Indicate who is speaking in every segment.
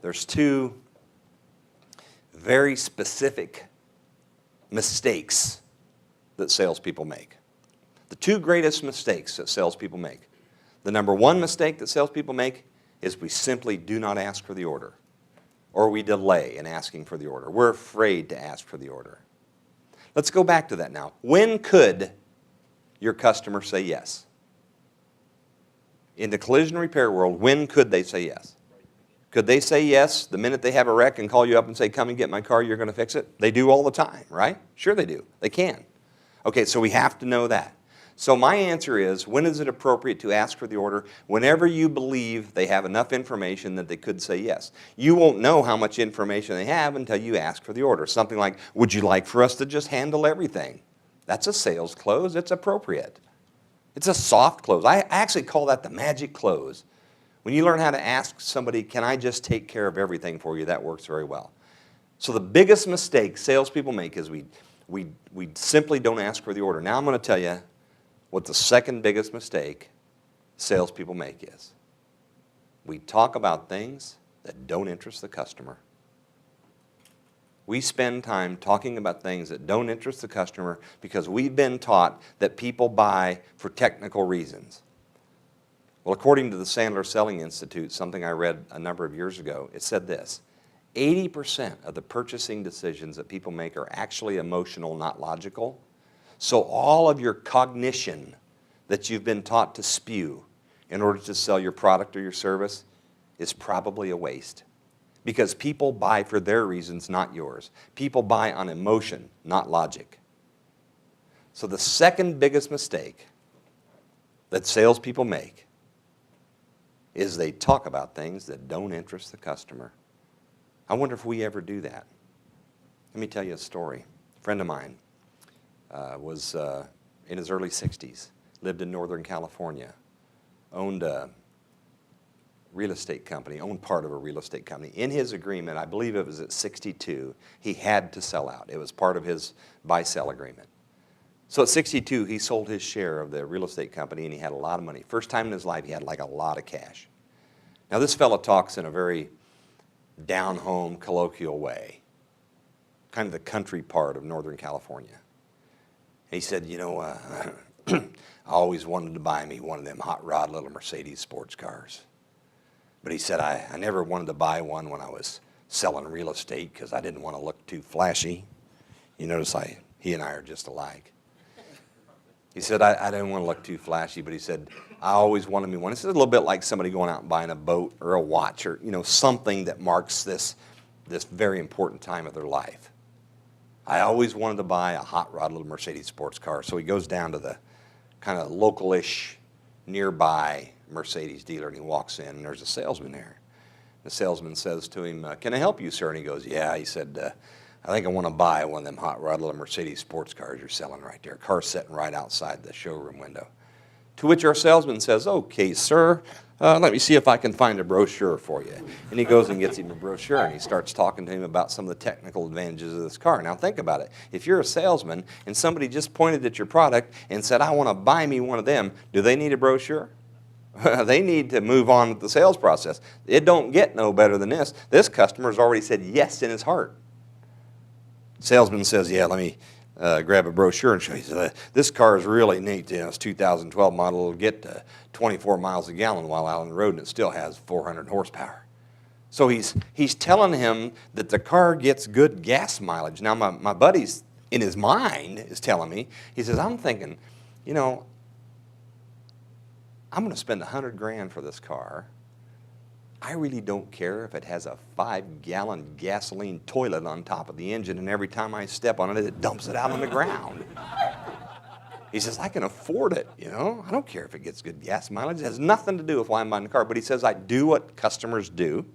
Speaker 1: there's two very specific mistakes that salespeople make. The two greatest mistakes that salespeople make. The number one mistake that salespeople make is we simply do not ask for the order, or we delay in asking for the order. We're afraid to ask for the order. Let's go back to that now. When could your customer say yes? In the collision repair world, when could they say yes? Could they say yes the minute they have a wreck and call you up and say, come and get my car, you're going to fix it? They do all the time, right? Sure they do. They can. Okay, so we have to know that. So my answer is, when is it appropriate to ask for the order? Whenever you believe they have enough information that they could say yes. You won't know how much information they have until you ask for the order. Something like, would you like for us to just handle everything? That's a sales close. It's appropriate. It's a soft close. I actually call that the magic close. When you learn how to ask somebody, can I just take care of everything for you, that works very well. So the biggest mistake salespeople make is we simply don't ask for the order. Now I'm going to tell you what the second biggest mistake salespeople make is. We talk about things that don't interest the customer. We spend time talking about things that don't interest the customer because we've been taught that people buy for technical reasons. Well, according to the Sandler Selling Institute, something I read a number of years ago, it said this: 80% of the purchasing decisions that people make are actually emotional, not logical. So all of your cognition that you've been taught to spew in order to sell your product or your service is probably a waste. Because people buy for their reasons, not yours. People buy on emotion, not logic. So the second biggest mistake that salespeople make is they talk about things that don't interest the customer. I wonder if we ever do that. Let me tell you a story. A friend of mine was in his early 60s, lived in Northern California, owned a real estate company, owned part of a real estate company. In his agreement, I believe it was at 62, he had to sell out. It was part of his buy-sell agreement. So at 62, he sold his share of the real estate company and he had a lot of money. First time in his life, he had like a lot of cash. Now this fellow talks in a very down-home, colloquial way, kind of the country part of Northern California. He said, you know, I always wanted to buy me one of them hot rod little Mercedes sports cars. But he said, I never wanted to buy one when I was selling real estate because I didn't want to look too flashy. You notice he and I are just alike. He said, I didn't want to look too flashy, but he said, I always wanted me one. This is a little bit like somebody going out and buying a boat or a watch or, you know, something that marks this very important time of their life. I always wanted to buy a hot rod little Mercedes sports car. So he goes down to the kind of local-ish, nearby Mercedes dealer, and he walks in, and there's a salesman there. The salesman says to him, can I help you, sir? And he goes, yeah. He said, I think I want to buy one of them hot rod little Mercedes sports cars you're selling right there. Car's sitting right outside the showroom window. To which our salesman says, okay, sir, let me see if I can find a brochure for you. And he goes and gets him a brochure, and he starts talking to him about some of the technical advantages of this car. Now think about it. If you're a salesman and somebody just pointed at your product and said, I want to buy me one of them, do they need a brochure? They need to move on with the sales process. It don't get no better than this. This customer's already said yes in his heart. Salesman says, yeah, let me grab a brochure and show you. This car is really neat. You know, it's 2012 model. It'll get to 24 miles a gallon while out on the road, and it still has 400 horsepower. So he's telling him that the car gets good gas mileage. Now, my buddy's, in his mind, is telling me, he says, I'm thinking, you know, I'm going to spend $100,000 for this car. I really don't care if it has a 5-gallon gasoline toilet on top of the engine, and every time I step on it, it dumps it out on the ground. He says, I can afford it, you know. I don't care if it gets good gas mileage. It has nothing to do with why I'm buying the car. But he says, I do what customers do.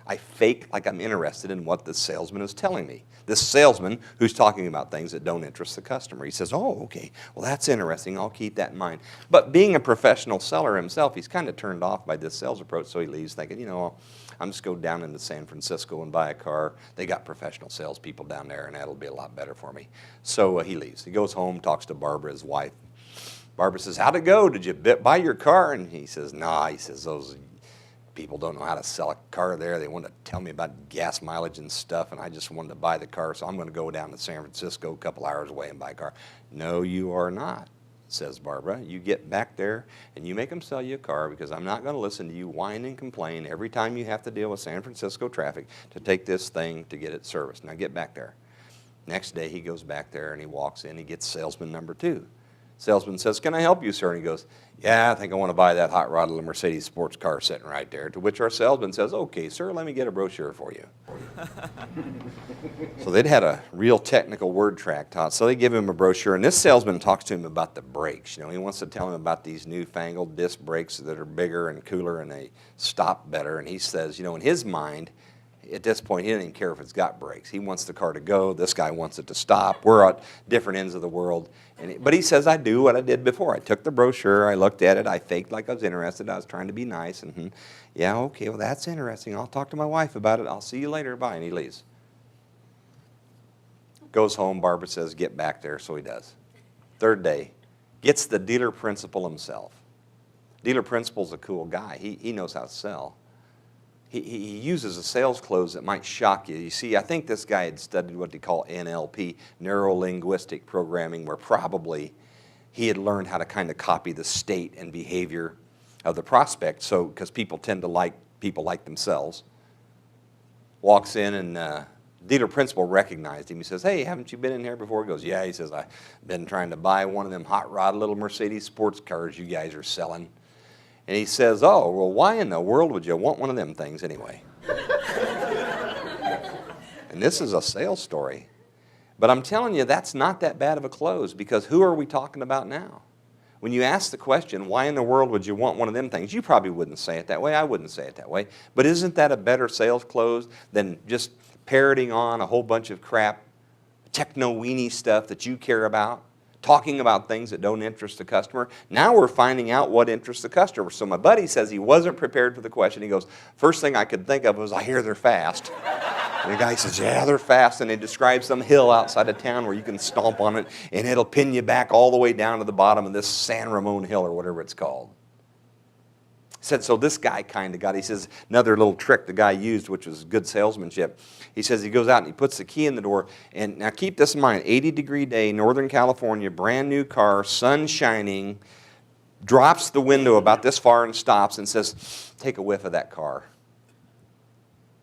Speaker 1: I fake like I'm interested in what the salesman is telling me. This salesman who's talking about things that don't interest the customer. He says, oh, okay, well, that's interesting. I'll keep that in mind. But being a professional seller himself, he's kind of turned off by this sales approach, so he leaves thinking, you know, I'm just go down into San Francisco and buy a car. They got professional salespeople down there, and that'll be a lot better for me. So he leaves. He goes home, talks to Barbara, his wife. Barbara says, how'd it go? Did you buy your car? And he says, nah. He says, those people don't know how to sell a car there. They want to tell me about gas mileage and stuff, and I just wanted to buy the car, so I'm going to go down to San Francisco a couple hours away and buy a car. No, you are not, says Barbara. You get back there and you make them sell you a car, because I'm not going to listen to you whine and complain every time you have to deal with San Francisco traffic to take this thing to get it serviced. Now get back there. Next day he goes back there and he walks in. He gets salesman number 2. Salesman says, "Can I help you, sir?" And he goes, "Yeah, I think I want to buy that hot rod little Mercedes sports car sitting right there." To which our salesman says, "Okay, sir, let me get a brochure for you." So they'd had a real technical word track taught. So they give him a brochure, and this salesman talks to him about the brakes. You know, he wants to tell him about these newfangled disc brakes that are bigger and cooler and they stop better. And he says, you know, in his mind, at this point, he doesn't even care if it's got brakes. He wants the car to go. This guy wants it to stop. We're at different ends of the world. But he says, I do what I did before. I took the brochure. I looked at it. I faked like I was interested. I was trying to be nice. And yeah, okay, well, that's interesting. I'll talk to my wife about it. I'll see you later. Bye. And he leaves. Goes home. Barbara says, get back there. So he does. Third day, gets the dealer principal himself. Dealer principal's a cool guy. He knows how to sell. He uses a sales close that might shock you. You see, I think this guy had studied what they call NLP, neuro-linguistic programming, where probably he had learned how to kind of copy the state and behavior of the prospect. So, because people tend to like people like themselves. Walks in and dealer principal recognized him. He says, "Hey, haven't you been in here before?" He goes, "Yeah." He says, "I've been trying to buy one of them hot rod little Mercedes sports cars you guys are selling." And he says, "Oh, well, why in the world would you want one of them things anyway?" And this is a sales story. But I'm telling you, that's not that bad of a close, because who are we talking about now? When you ask the question, why in the world would you want one of them things? You probably wouldn't say it that way. I wouldn't say it that way. But isn't that a better sales close than just parroting on a whole bunch of crap, techno-weenie stuff that you care about? Talking about things that don't interest the customer. Now we're finding out what interests the customer. So my buddy says he wasn't prepared for the question. He goes, "First thing I could think of was, I hear they're fast." And the guy says, "Yeah, they're fast." And they describe some hill outside of town where you can stomp on it and it'll pin you back all the way down to the bottom of this San Ramon Hill or whatever it's called. He said, so this guy kind of got, he says, another little trick the guy used, which was good salesmanship. He says he goes out and he puts the key in the door. And now keep this in mind, 80-degree day, Northern California, brand new car, sun shining, drops the window about this far and stops and says, "Take a whiff of that car."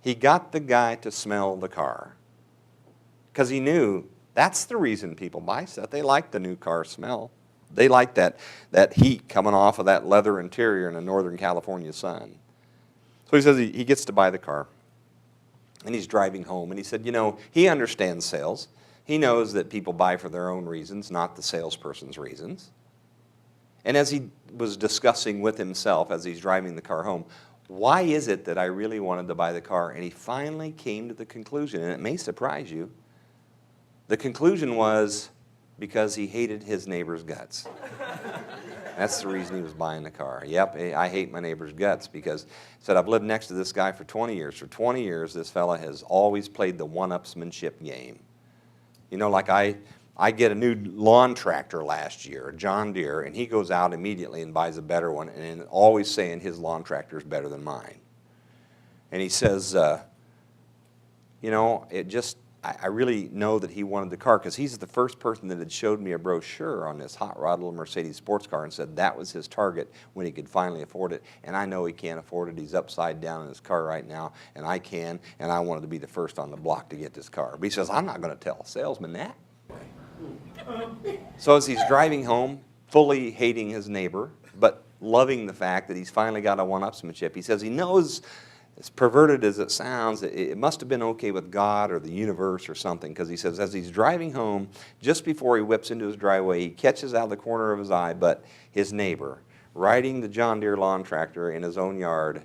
Speaker 1: He got the guy to smell the car because he knew that's the reason people buy stuff. They like the new car smell. They like that heat coming off of that leather interior in a Northern California sun. So he says he gets to buy the car. And he's driving home. And he said, you know, he understands sales. He knows that people buy for their own reasons, not the salesperson's reasons. And as he was discussing with himself as he's driving the car home, why is it that I really wanted to buy the car? And he finally came to the conclusion, and it may surprise you, the conclusion was because he hated his neighbor's guts. That's the reason he was buying the car. Yep, I hate my neighbor's guts, because he said, I've lived next to this guy for 20 years. For 20 years, this fella has always played the one-upsmanship game. You know, like I get a new lawn tractor last year, a John Deere, and he goes out immediately and buys a better one, and always saying his lawn tractor is better than mine. And he says, you know, I really know that he wanted the car, because he's the first person that had showed me a brochure on this hot rod little Mercedes sports car and said that was his target when he could finally afford it. And I know he can't afford it. He's upside down in his car right now, and I can, and I wanted to be the first on the block to get this car. But he says, I'm not going to tell a salesman that. So as he's driving home, fully hating his neighbor, but loving the fact that he's finally got a one-upsmanship, he says he knows, as perverted as it sounds, it must have been okay with God or the universe or something, because he says as he's driving home, just before he whips into his driveway, he catches out of the corner of his eye, but his neighbor riding the John Deere lawn tractor in his own yard,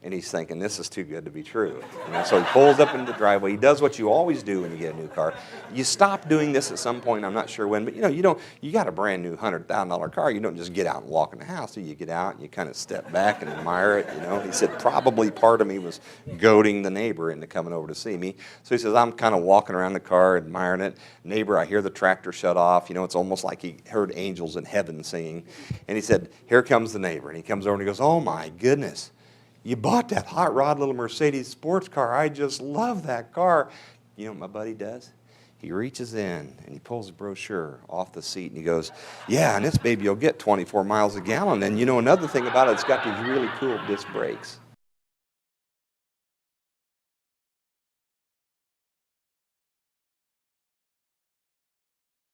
Speaker 1: and he's thinking, this is too good to be true. You know, so he pulls up into the driveway. He does what you always do when you get a new car. You stop doing this at some point, I'm not sure when, but you got a brand new $100,000 car. You don't just get out and walk in the house. So you get out and you kind of step back and admire it, you know. He said probably part of me was goading the neighbor into coming over to see me. So he says, I'm kind of walking around the car, admiring it. Neighbor, I hear the tractor shut off. You know, it's almost like he heard angels in heaven singing. And he said, here comes the neighbor. And he comes over and he goes, oh my goodness. You bought that hot rod little Mercedes sports car. I just love that car. You know what my buddy does? He reaches in and he pulls a brochure off the seat and he goes, yeah, and this baby will get 24 miles a gallon. And you know another thing about it, it's got these really cool disc brakes.